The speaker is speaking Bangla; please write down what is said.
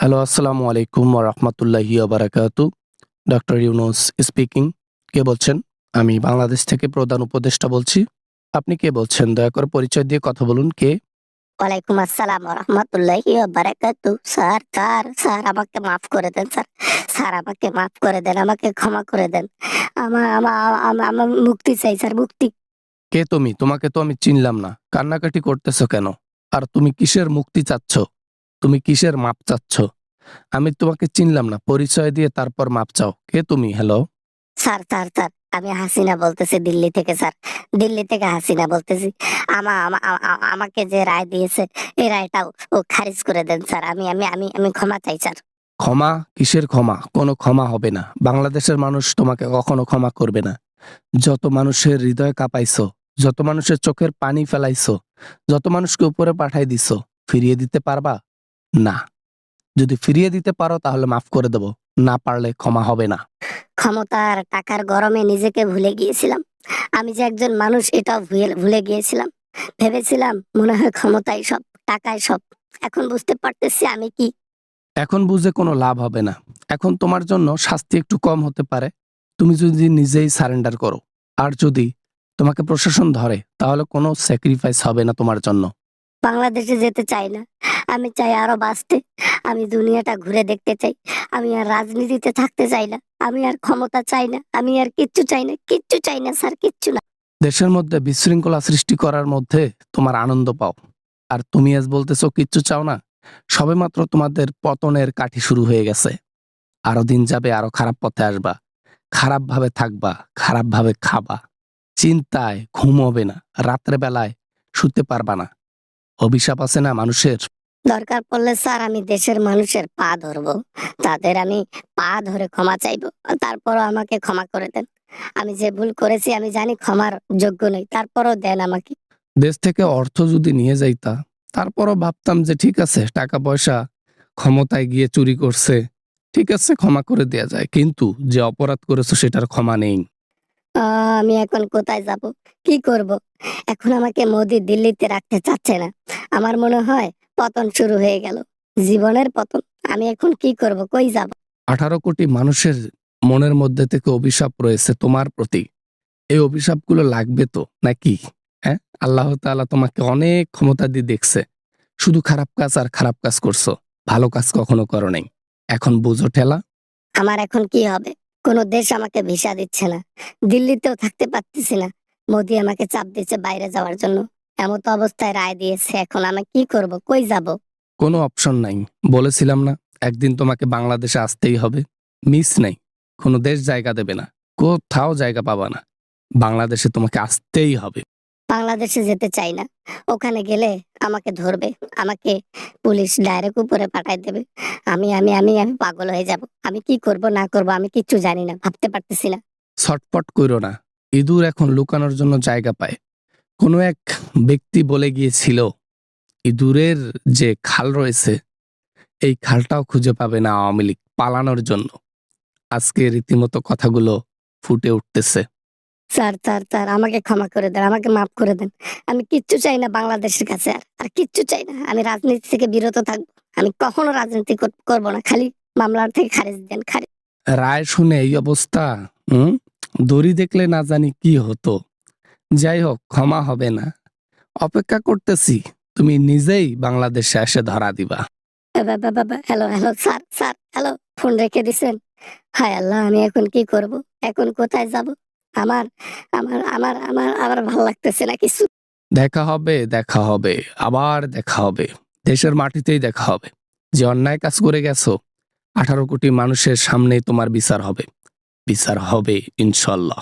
হ্যালো, আসসালামু আলাইকুম ওয়া রাহমাতুল্লাহি ওয়া বারাকাতু। Doctor Yunus speaking. কে বলছেন? আমি বাংলাদেশ থেকে প্রধান উপদেষ্টা বলছি। আপনি কে বলছেন? দয়া করে পরিচয় দিয়ে কথা বলুন। কে? ওয়ালাইকুম আসসালাম ওয়া রাহমাতুল্লাহি ওয়া বারাকাতুহু। স্যার আমাকে মাফ করে দেন স্যার। স্যার আমাকে মাফ করে দেন। আমাকে ক্ষমা করে দেন। আমা আমা আমা আমার মুক্তি চাই স্যার, মুক্তি। কে তুমি? তোমাকে তো আমি চিনলাম না। কান্নাকাটি করতেছো কেন? আর তুমি কিসের মুক্তি চাচ্ছ? তুমি কিসের মাপ চাচ্ছ? আমি তোমাকে চিনলাম না। পরিচয় দিয়ে তারপর মাপ চাও। কে তুমি? হ্যালো? স্যার, আমি হাসিনা বলতেছি দিল্লি থেকে স্যার। দিল্লি থেকে হাসিনা বলতেছি। আমা আমা আ আ আমাকে যে রায় দিয়েছে এই রায়টাও খারিজ করে দেন স্যার। আমি ক্ষমা চাই স্যার। ক্ষমা? কিসের ক্ষমা? কোনো ক্ষমা হবে না। বাংলাদেশের মানুষ তোমাকে কখনো ক্ষমা করবে না। যত মানুষের হৃদয় কাঁপাইছো, যত মানুষের চোখের পানি ফেলাইছো, যত মানুষকে উপরে পাঠাই দিছো, ফিরিয়ে দিতে পারবা? না। যদি ফিরিয়ে দিতে পারো তাহলে মাফ করে দেব। না পারলে ক্ষমা হবে না। ক্ষমতার টাকার গরমে নিজেকে ভুলে গিয়েছিলাম। আমি যে একজন মানুষ এটাও ভুলে গিয়েছিলাম। ভেবেছিলাম মনে হয় ক্ষমতাই সব, টাকাই সব। এখন বুঝতে পারতেছি আমি কি। এখন বুঝে কোনো লাভ হবে না। এখন তোমার জন্য শাস্তি একটু কম হতে পারে। তুমি যদি নিজেই সারেন্ডার করো। আর যদি তোমাকে প্রশাসন ধরে তাহলে কোনো স্যাক্রিফাইস হবে না তোমার জন্য। বাংলাদেশে যেতে চাই না। আমি চাই আরো বাঁচতে। আমি দুনিয়াটা ঘুরে দেখতে চাই। আমি আর রাজনীতিতে থাকতে চাই না। আমি আর ক্ষমতা চাই না। আমি আর কিচ্ছু চাই না। কিচ্ছু চাই না স্যার, কিচ্ছু না। দেশের মধ্যে বিশৃঙ্খলা সৃষ্টি করার মধ্যে তোমার আনন্দ পাও। আর তুমি আজ বলতেছো কিচ্ছু চাও না। সবেমাত্র তোমাদের পতনের কাঠি শুরু হয়ে গেছে। আরো দিন যাবে, আরো খারাপ পথে আসবা। খারাপ ভাবে থাকবা, খারাপ ভাবে খাবা। চিন্তায় ঘুম হবে না। রাত্রে বেলায় শুতে পারবা না। অভিশাপ আছে না মানুষের। দরকার পড়লে স্যার আমি দেশের মানুষের পা ধরবো। তাদের আমি পা ধরে ক্ষমা চাইবো। তারপরও আমাকে ক্ষমা করে দেন। আমি যে ভুল করেছি আমি জানি ক্ষমার যোগ্য নই। তারপরও দেন আমাকে। দেশ থেকে অর্থ যদি নিয়ে যাইতা, তারপরও ভাবতাম যে ঠিক আছে, টাকা পয়সা ক্ষমতায় গিয়ে চুরি করছে, ঠিক আছে, ক্ষমা করে দেয়া যায়। কিন্তু যে অপরাধ করেছো সেটার ক্ষমা নেই। আমি এখন কোথায় যাব? কি করব? এখন আমাকে মোদি দিল্লিতে রাখতে চাচ্ছে না। আমার মনে হয় পতন শুরু হয়ে গেল। জীবনের পতন। আমি এখন কি করব? কই যাব? 18 কোটি মানুষের মনের মধ্যে থেকে অভিশাপ রয়েছে তোমার প্রতি। এই অভিশাপগুলো লাগবে তো নাকি? হ্যাঁ, আল্লাহ তাআলা তোমাকে অনেক ক্ষমতা দিয়ে দেখছে। শুধু খারাপ কাজ আর খারাপ কাজ করছো, ভালো কাজ কখনো করো নাই। এখন বুঝো ঠেলা। আমার এখন কি হবে? কোনো দেশ আমাকে ভিসা দিচ্ছে না। দিল্লিতেও থাকতে পারতেছি না। মোদি আমাকে চাপ দিচ্ছে বাইরে যাওয়ার জন্য। এমত অবস্থায় রায় দিয়েছে। এখন আমি কি করব? কই যাব? কোনো অপশন নাই। বলেছিলাম না, একদিন তোমাকে বাংলাদেশে আসতেই হবে। মিস নাই। কোনো দেশ জায়গা দেবে না। কোথাও জায়গা পাবা না। বাংলাদেশে তোমাকে আসতেই হবে। বাংলাদেশে যেতে চাই না। ওখানে গেলে আমাকে ধরবে। আমাকে পুলিশ ডাইরেক্ট উপরে পাঠায় দেবে। আমি পাগল হয়ে যাব। আমি কি করব না করব আমি কিচ্ছু জানি না। ভাবতে পারতেছি না। ছটপট কইরো না। ইঁদুর এখন লুকানোর জন্য জায়গা পায়। কোনো এক ব্যক্তি বলে গিয়েছিল, ইঁদুরের যে খাল রয়েছে, এই খালটাও খুঁজে পাবে না আওয়ামী লীগ পালানোর জন্য। আজকে রীতিমতো কথাগুলো ফুটে উঠতেছে। স্যার আমাকে ক্ষমা করে দেন। আমাকে মাফ করে দেন। আমি কিচ্ছু চাই না বাংলাদেশের কাছে আর কিচ্ছু চাই না। আমি রাজনীতি থেকে বিরত থাকবো। আমি কখনো রাজনীতি করব না। খালি মামলার থেকে খারিজ দেন, খারিজ। রায় শুনে এই অবস্থা। হুম, দড়ি দেখলে না জানি কি হতো। যাই হোক, ক্ষমা হবে না। অপেক্ষা করতেছি, তুমি নিজেই বাংলাদেশে এসে ধরা দিবা। Hello sir, hello. ফোন রেখে দিছেন। হায় আল্লাহ, আমি এখন কি করব? এখন কোথায় যাব? আমার আমার ভালো লাগতেছে না কিছু। দেখা হবে, দেখা হবে, আবার দেখা হবে। দেশের মাটিতেই দেখা হবে। যে অন্যায় কাজ করে গেছো, 18 কোটি মানুষের সামনে তোমার বিচার হবে। বিচার হবে ইনশাল্লাহ।